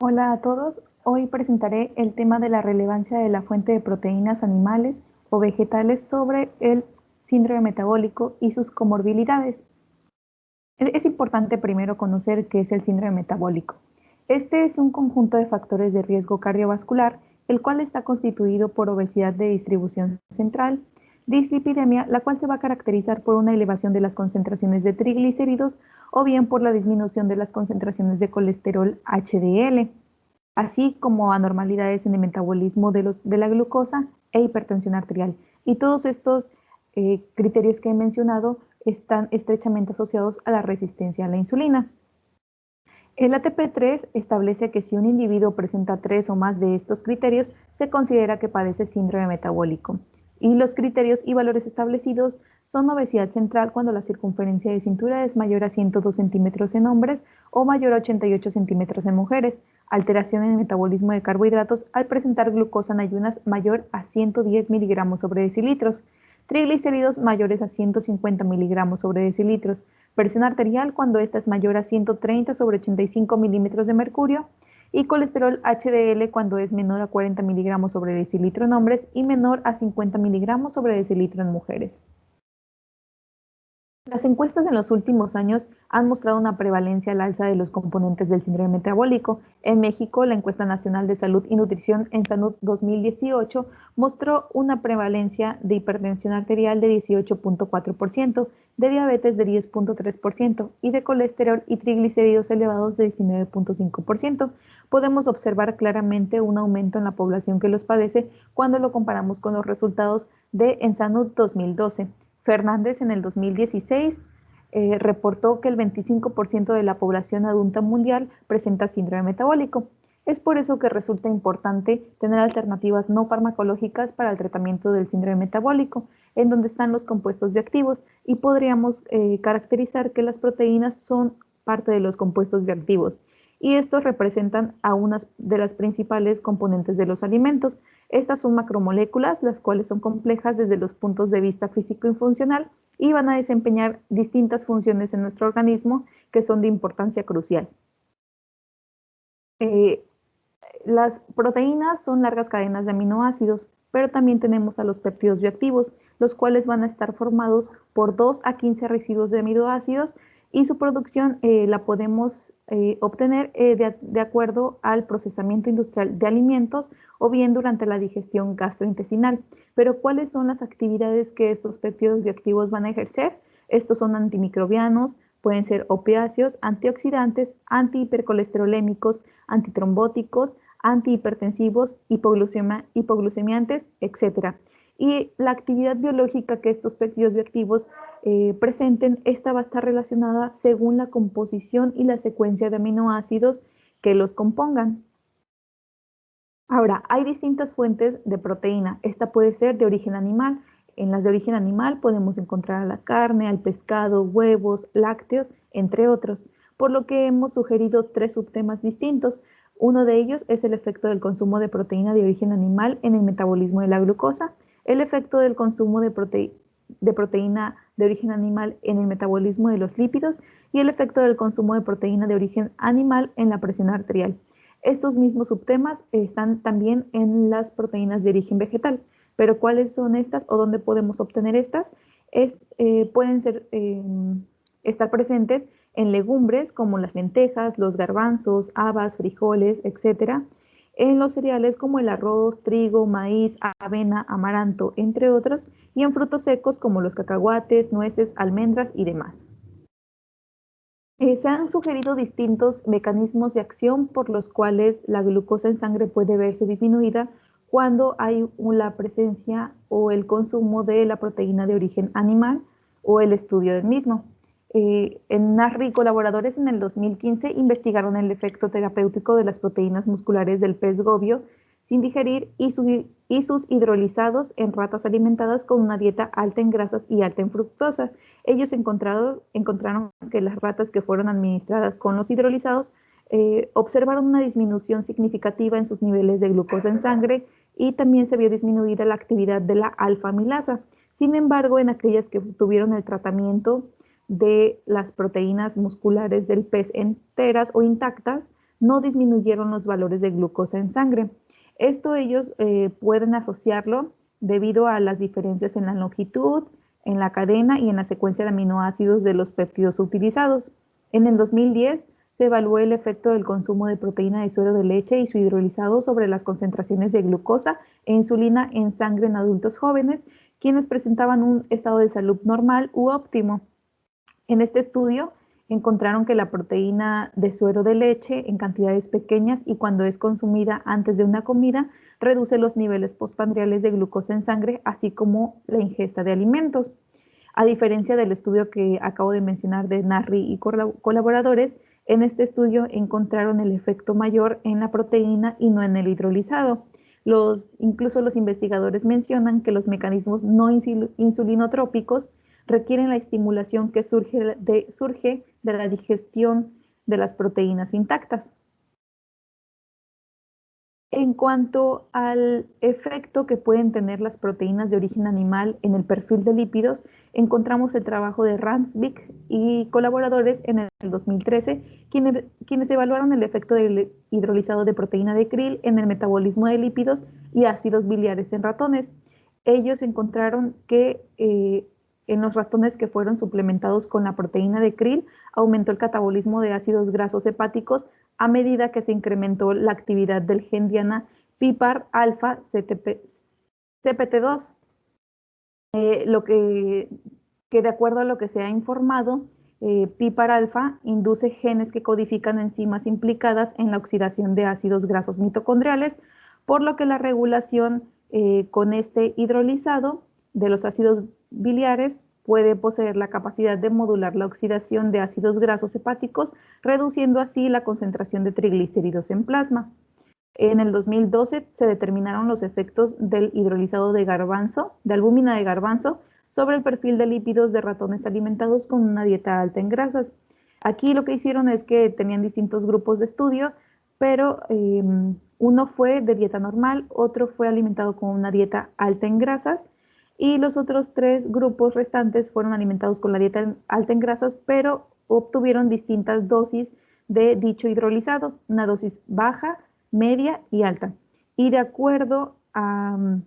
Hola a todos, hoy presentaré el tema de la relevancia de la fuente de proteínas animales o vegetales sobre el síndrome metabólico y sus comorbilidades. Es importante primero conocer qué es el síndrome metabólico. Este es un conjunto de factores de riesgo cardiovascular, el cual está constituido por obesidad de distribución central, dislipidemia, la cual se va a caracterizar por una elevación de las concentraciones de triglicéridos o bien por la disminución de las concentraciones de colesterol HDL, así como anormalidades en el metabolismo de la glucosa e hipertensión arterial. Y todos estos criterios que he mencionado están estrechamente asociados a la resistencia a la insulina. El ATP3 establece que si un individuo presenta 3 o más de estos criterios, se considera que padece síndrome metabólico. Y los criterios y valores establecidos son obesidad central cuando la circunferencia de cintura es mayor a 102 centímetros en hombres o mayor a 88 centímetros en mujeres, alteración en el metabolismo de carbohidratos al presentar glucosa en ayunas mayor a 110 miligramos sobre decilitros, triglicéridos mayores a 150 miligramos sobre decilitros, presión arterial cuando esta es mayor a 130 sobre 85 milímetros de mercurio y colesterol HDL cuando es menor a 40 miligramos sobre decilitro en hombres y menor a 50 miligramos sobre decilitro en mujeres. Las encuestas en los últimos años han mostrado una prevalencia al alza de los componentes del síndrome metabólico. En México, la encuesta nacional de salud y nutrición en salud 2018 mostró una prevalencia de hipertensión arterial de 18.4%, de diabetes de 10.3% y de colesterol y triglicéridos elevados de 19.5%. Podemos observar claramente un aumento en la población que los padece cuando lo comparamos con los resultados de ENSANUD 2012. Fernández en el 2016 reportó que el 25% de la población adulta mundial presenta síndrome metabólico. Es por eso que resulta importante tener alternativas no farmacológicas para el tratamiento del síndrome metabólico, en donde están los compuestos bioactivos, y podríamos caracterizar que las proteínas son parte de los compuestos bioactivos, y estos representan a unas de las principales componentes de los alimentos. Estas son macromoléculas, las cuales son complejas desde los puntos de vista físico y funcional y van a desempeñar distintas funciones en nuestro organismo que son de importancia crucial. Eh, las proteínas son largas cadenas de aminoácidos, pero también tenemos a los péptidos bioactivos, los cuales van a estar formados por 2 a 15 residuos de aminoácidos y su producción la podemos obtener de acuerdo al procesamiento industrial de alimentos o bien durante la digestión gastrointestinal. Pero ¿cuáles son las actividades que estos péptidos bioactivos van a ejercer? Estos son antimicrobianos, pueden ser opiáceos, antioxidantes, antihipercolesterolémicos, antitrombóticos, antihipertensivos, hipoglucemiantes, etc. Y la actividad biológica que estos péptidos bioactivos presenten, esta va a estar relacionada según la composición y la secuencia de aminoácidos que los compongan. Ahora, hay distintas fuentes de proteína. Esta puede ser de origen animal. En las de origen animal podemos encontrar a la carne, al pescado, huevos, lácteos, entre otros, por lo que hemos sugerido 3 subtemas distintos. Uno de ellos es el efecto del consumo de proteína de origen animal en el metabolismo de la glucosa, el efecto del consumo de proteína de origen animal en el metabolismo de los lípidos y el efecto del consumo de proteína de origen animal en la presión arterial. Estos mismos subtemas están también en las proteínas de origen vegetal, pero ¿cuáles son estas o dónde podemos obtener estas? Pueden estar presentes en legumbres como las lentejas, los garbanzos, habas, frijoles, etc. En los cereales como el arroz, trigo, maíz, avena, amaranto, entre otros, y en frutos secos como los cacahuates, nueces, almendras y demás. Se han sugerido distintos mecanismos de acción por los cuales la glucosa en sangre puede verse disminuida cuando hay la presencia o el consumo de la proteína de origen animal o el estudio del mismo. En NASRI colaboradores en el 2015 investigaron el efecto terapéutico de las proteínas musculares del pez gobio sin digerir y sus hidrolizados en ratas alimentadas con una dieta alta en grasas y alta en fructosa. Ellos encontraron que las ratas que fueron administradas con los hidrolizados observaron una disminución significativa en sus niveles de glucosa en sangre y también se vio disminuida la actividad de la alfa-amilasa. Sin embargo, en aquellas que tuvieron el tratamiento de las proteínas musculares del pez enteras o intactas, no disminuyeron los valores de glucosa en sangre. Esto ellos pueden asociarlo debido a las diferencias en la longitud, en la cadena y en la secuencia de aminoácidos de los péptidos utilizados. En el 2010 se evaluó el efecto del consumo de proteína de suero de leche y su hidrolizado sobre las concentraciones de glucosa e insulina en sangre en adultos jóvenes, quienes presentaban un estado de salud normal u óptimo. En este estudio encontraron que la proteína de suero de leche en cantidades pequeñas y cuando es consumida antes de una comida reduce los niveles postprandiales de glucosa en sangre, así como la ingesta de alimentos. A diferencia del estudio que acabo de mencionar de Narri y colaboradores, en este estudio encontraron el efecto mayor en la proteína y no en el hidrolizado. Incluso los investigadores mencionan que los mecanismos no insulinotrópicos requieren la estimulación que surge de la digestión de las proteínas intactas. En cuanto al efecto que pueden tener las proteínas de origen animal en el perfil de lípidos, encontramos el trabajo de Ransvik y colaboradores en el 2013, quienes evaluaron el efecto del hidrolizado de proteína de krill en el metabolismo de lípidos y ácidos biliares en ratones. Ellos encontraron que en los ratones que fueron suplementados con la proteína de krill aumentó el catabolismo de ácidos grasos hepáticos a medida que se incrementó la actividad del gen diana PPAR alfa CPT2. Lo que de acuerdo a lo que se ha informado, PPAR alfa induce genes que codifican enzimas implicadas en la oxidación de ácidos grasos mitocondriales, por lo que la regulación con este hidrolizado de los ácidos biliares puede poseer la capacidad de modular la oxidación de ácidos grasos hepáticos, reduciendo así la concentración de triglicéridos en plasma. En el 2012 se determinaron los efectos del hidrolizado de garbanzo, de albúmina de garbanzo, sobre el perfil de lípidos de ratones alimentados con una dieta alta en grasas. Aquí lo que hicieron es que tenían distintos grupos de estudio, pero uno fue de dieta normal, otro fue alimentado con una dieta alta en grasas, y los otros 3 grupos restantes fueron alimentados con la dieta alta en grasas, pero obtuvieron distintas dosis de dicho hidrolizado, una dosis baja, media y alta. Y de acuerdo a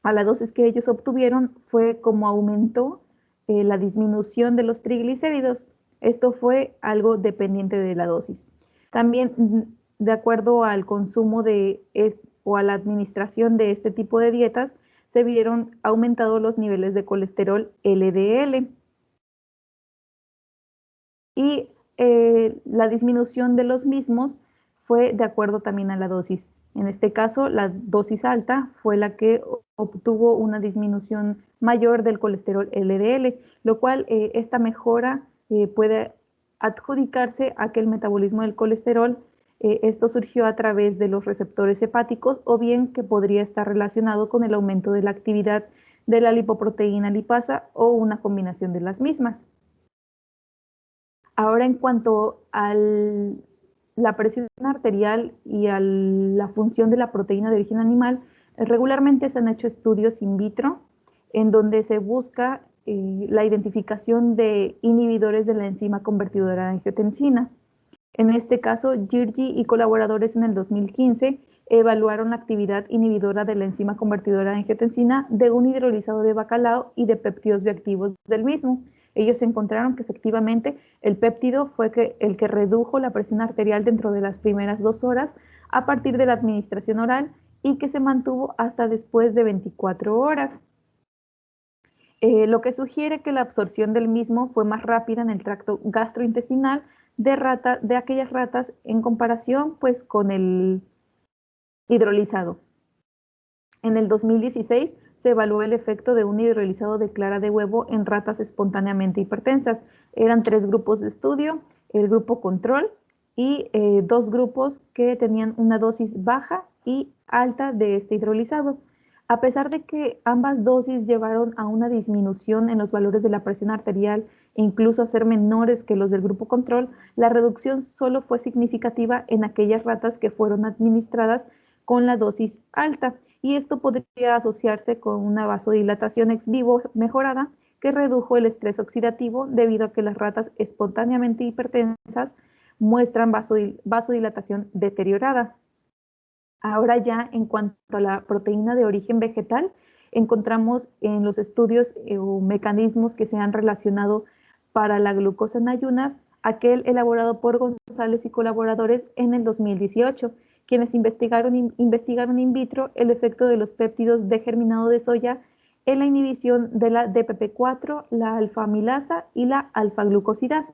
la dosis que ellos obtuvieron fue como aumentó la disminución de los triglicéridos. Esto fue algo dependiente de la dosis. También de acuerdo al consumo o a la administración de este tipo de dietas, se vieron aumentados los niveles de colesterol LDL. Y la disminución de los mismos fue de acuerdo también a la dosis. En este caso, la dosis alta fue la que obtuvo una disminución mayor del colesterol LDL, lo cual esta mejora puede adjudicarse a que el metabolismo del colesterol esto surgió a través de los receptores hepáticos o bien que podría estar relacionado con el aumento de la actividad de la lipoproteína lipasa o una combinación de las mismas. Ahora, en cuanto a la presión arterial y a la función de la proteína de origen animal, regularmente se han hecho estudios in vitro en donde se busca la identificación de inhibidores de la enzima convertidora de angiotensina. En este caso, Girgi y colaboradores en el 2015 evaluaron la actividad inhibidora de la enzima convertidora de angiotensina de un hidrolizado de bacalao y de péptidos bioactivos del mismo. Ellos encontraron que efectivamente el péptido fue el que redujo la presión arterial dentro de las primeras 2 horas a partir de la administración oral y que se mantuvo hasta después de 24 horas. Lo que sugiere que la absorción del mismo fue más rápida en el tracto gastrointestinal de aquellas ratas en comparación pues con el hidrolizado. En el 2016 se evaluó el efecto de un hidrolizado de clara de huevo en ratas espontáneamente hipertensas. Eran 3 grupos de estudio, el grupo control y 2 grupos que tenían una dosis baja y alta de este hidrolizado. A pesar de que ambas dosis llevaron a una disminución en los valores de la presión arterial e incluso a ser menores que los del grupo control, la reducción solo fue significativa en aquellas ratas que fueron administradas con la dosis alta, y esto podría asociarse con una vasodilatación ex vivo mejorada que redujo el estrés oxidativo debido a que las ratas espontáneamente hipertensas muestran vasodilatación deteriorada. Ahora ya en cuanto a la proteína de origen vegetal, encontramos en los estudios o mecanismos que se han relacionado para la glucosa en ayunas, aquel elaborado por González y colaboradores en el 2018, quienes investigaron in vitro el efecto de los péptidos de germinado de soya en la inhibición de la DPP4, la alfa-amilasa y la alfa-glucosidasa.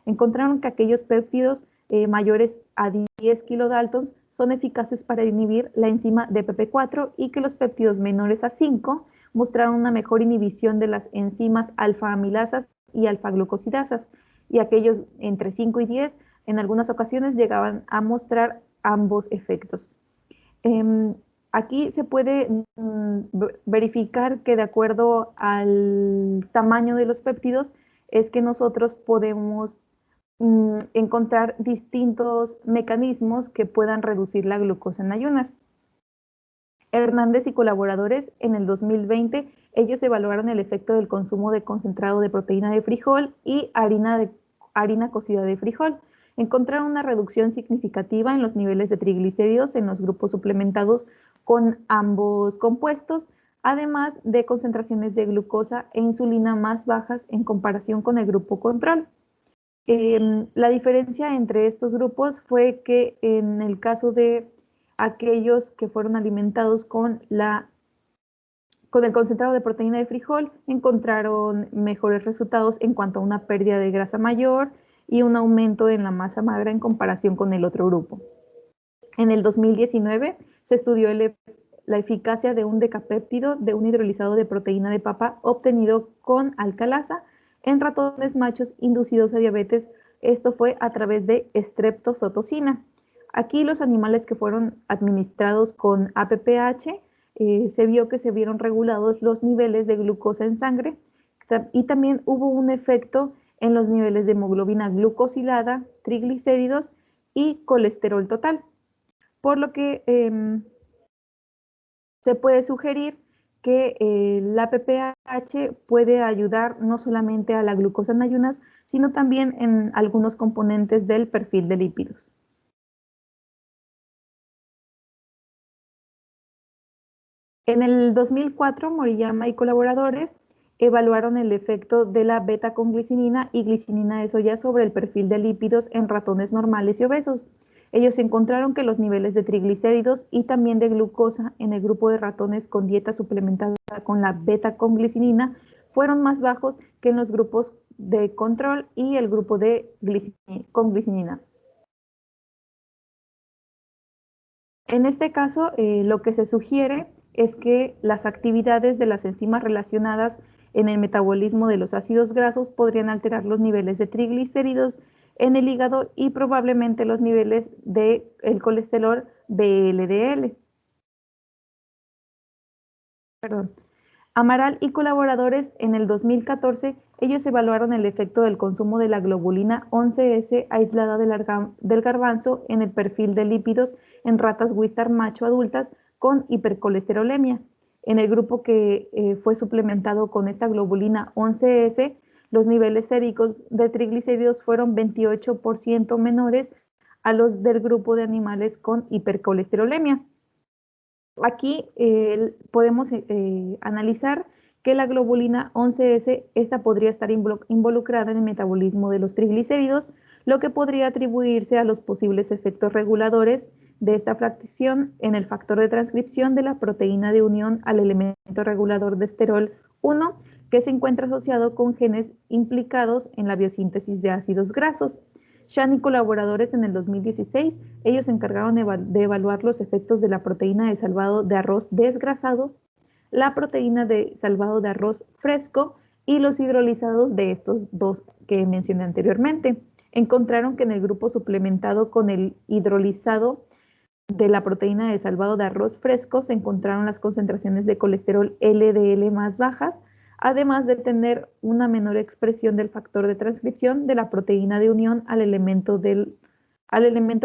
Encontraron que aquellos péptidos mayores a 10 kilodaltons son eficaces para inhibir la enzima DPP4 y que los péptidos menores a 5 mostraron una mejor inhibición de las enzimas alfa-amilasas y alfa-glucosidasas, y aquellos entre 5 y 10 en algunas ocasiones llegaban a mostrar ambos efectos. Aquí se puede verificar que de acuerdo al tamaño de los péptidos es que nosotros podemos encontrar distintos mecanismos que puedan reducir la glucosa en ayunas. Hernández y colaboradores en el 2020, ellos evaluaron el efecto del consumo de concentrado de proteína de frijol y harina cocida de frijol. Encontraron una reducción significativa en los niveles de triglicéridos en los grupos suplementados con ambos compuestos, además de concentraciones de glucosa e insulina más bajas en comparación con el grupo control. La diferencia entre estos grupos fue que en el caso de aquellos que fueron alimentados con el concentrado de proteína de frijol, encontraron mejores resultados en cuanto a una pérdida de grasa mayor y un aumento en la masa magra en comparación con el otro grupo. En el 2019 se estudió la eficacia de un decapéptido de un hidrolizado de proteína de papa obtenido con alcalasa en ratones machos inducidos a diabetes. Esto fue a través de streptozotocina. Aquí los animales que fueron administrados con APPH se vio que se vieron regulados los niveles de glucosa en sangre y también hubo un efecto en los niveles de hemoglobina glucosilada, triglicéridos y colesterol total. Por lo que se puede sugerir que la PPH puede ayudar no solamente a la glucosa en ayunas, sino también en algunos componentes del perfil de lípidos. En el 2004, Moriyama y colaboradores evaluaron el efecto de la beta-conglicinina y glicinina de soya sobre el perfil de lípidos en ratones normales y obesos. Ellos encontraron que los niveles de triglicéridos y también de glucosa en el grupo de ratones con dieta suplementada con la beta-conglicinina fueron más bajos que en los grupos de control y el grupo de con glicinina. En este caso, lo que se sugiere es que las actividades de las enzimas relacionadas en el metabolismo de los ácidos grasos podrían alterar los niveles de triglicéridos en el hígado y probablemente los niveles del colesterol VLDL. Perdón. Amaral y colaboradores en el 2014, ellos evaluaron el efecto del consumo de la globulina 11S aislada del garbanzo en el perfil de lípidos en ratas Wistar macho adultas con hipercolesterolemia. En el grupo que fue suplementado con esta globulina 11S, los niveles séricos de triglicéridos fueron 28% menores a los del grupo de animales con hipercolesterolemia. Aquí podemos analizar que la globulina 11S, esta podría estar involucrada en el metabolismo de los triglicéridos, lo que podría atribuirse a los posibles efectos reguladores de esta fracción en el factor de transcripción de la proteína de unión al elemento regulador de esterol 1, que se encuentra asociado con genes implicados en la biosíntesis de ácidos grasos. Shan y colaboradores en el 2016, ellos se encargaron de evaluar los efectos de la proteína de salvado de arroz desgrasado, la proteína de salvado de arroz fresco y los hidrolizados de estos dos que mencioné anteriormente. Encontraron que en el grupo suplementado con el hidrolizado de la proteína de salvado de arroz fresco se encontraron las concentraciones de colesterol LDL más bajas, además de tener una menor expresión del factor de transcripción de la proteína de unión al elemento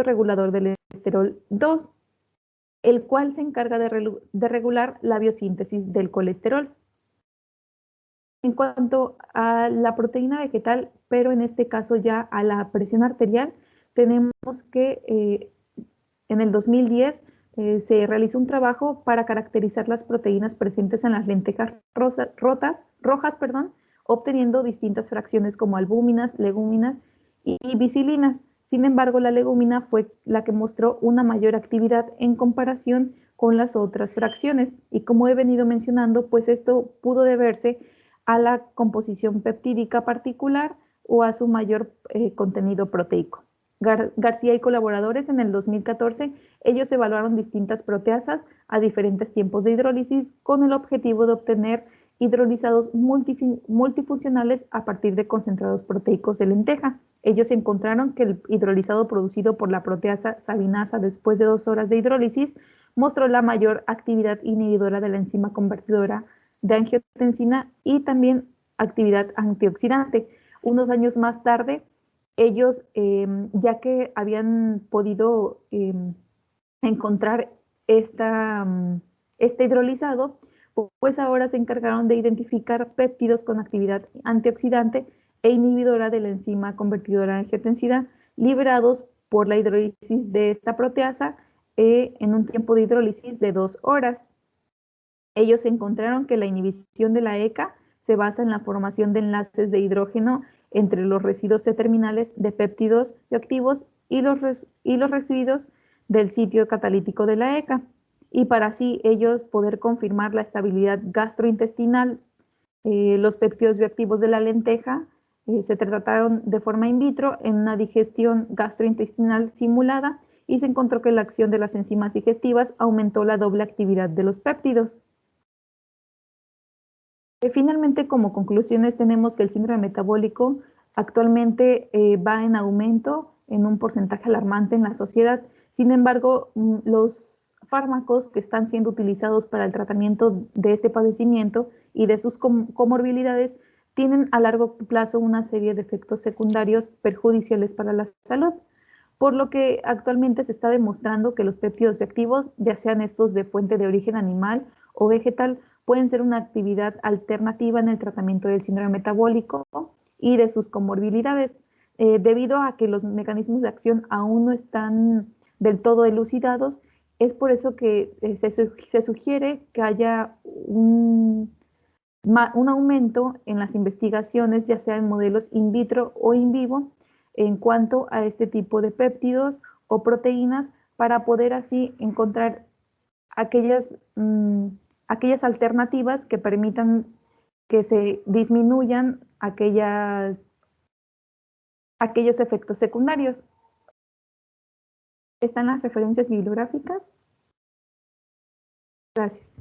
regulador del esterol 2, el cual se encarga de regular la biosíntesis del colesterol. En cuanto a la proteína vegetal, pero en este caso ya a la presión arterial, tenemos que en el 2010 se realizó un trabajo para caracterizar las proteínas presentes en las lentejas rojas, obteniendo distintas fracciones como albúminas, legúminas y bisilinas. Sin embargo, la legumina fue la que mostró una mayor actividad en comparación con las otras fracciones. Y como he venido mencionando, pues esto pudo deberse a la composición peptídica particular o a su mayor contenido proteico. García y colaboradores en el 2014, ellos evaluaron distintas proteasas a diferentes tiempos de hidrólisis con el objetivo de obtener hidrolizados multifuncionales a partir de concentrados proteicos de lenteja. Ellos encontraron que el hidrolizado producido por la proteasa sabinasa después de 2 horas de hidrólisis mostró la mayor actividad inhibidora de la enzima convertidora de angiotensina y también actividad antioxidante. Unos años más tarde, ellos, ya que habían podido encontrar este hidrolizado, pues ahora se encargaron de identificar péptidos con actividad antioxidante e inhibidora de la enzima convertidora de angiotensina liberados por la hidrólisis de esta proteasa en un tiempo de hidrólisis de 2 horas. Ellos encontraron que la inhibición de la ECA se basa en la formación de enlaces de hidrógeno entre los residuos C-terminales de péptidos bioactivos y los residuos del sitio catalítico de la ECA. Y para así ellos poder confirmar la estabilidad gastrointestinal, los péptidos bioactivos de la lenteja se trataron de forma in vitro en una digestión gastrointestinal simulada y se encontró que la acción de las enzimas digestivas aumentó la doble actividad de los péptidos. Finalmente, como conclusiones, tenemos que el síndrome metabólico actualmente va en aumento en un porcentaje alarmante en la sociedad. Sin embargo, los fármacos que están siendo utilizados para el tratamiento de este padecimiento y de sus comorbilidades tienen a largo plazo una serie de efectos secundarios perjudiciales para la salud, por lo que actualmente se está demostrando que los péptidos bioactivos, ya sean estos de fuente de origen animal o vegetal, pueden ser una actividad alternativa en el tratamiento del síndrome metabólico y de sus comorbilidades, debido a que los mecanismos de acción aún no están del todo elucidados. Es por eso que se sugiere que haya un aumento en las investigaciones, ya sea en modelos in vitro o in vivo, en cuanto a este tipo de péptidos o proteínas, para poder así encontrar aquellas alternativas que permitan que se disminuyan aquellos efectos secundarios. ¿Están las referencias bibliográficas? Gracias.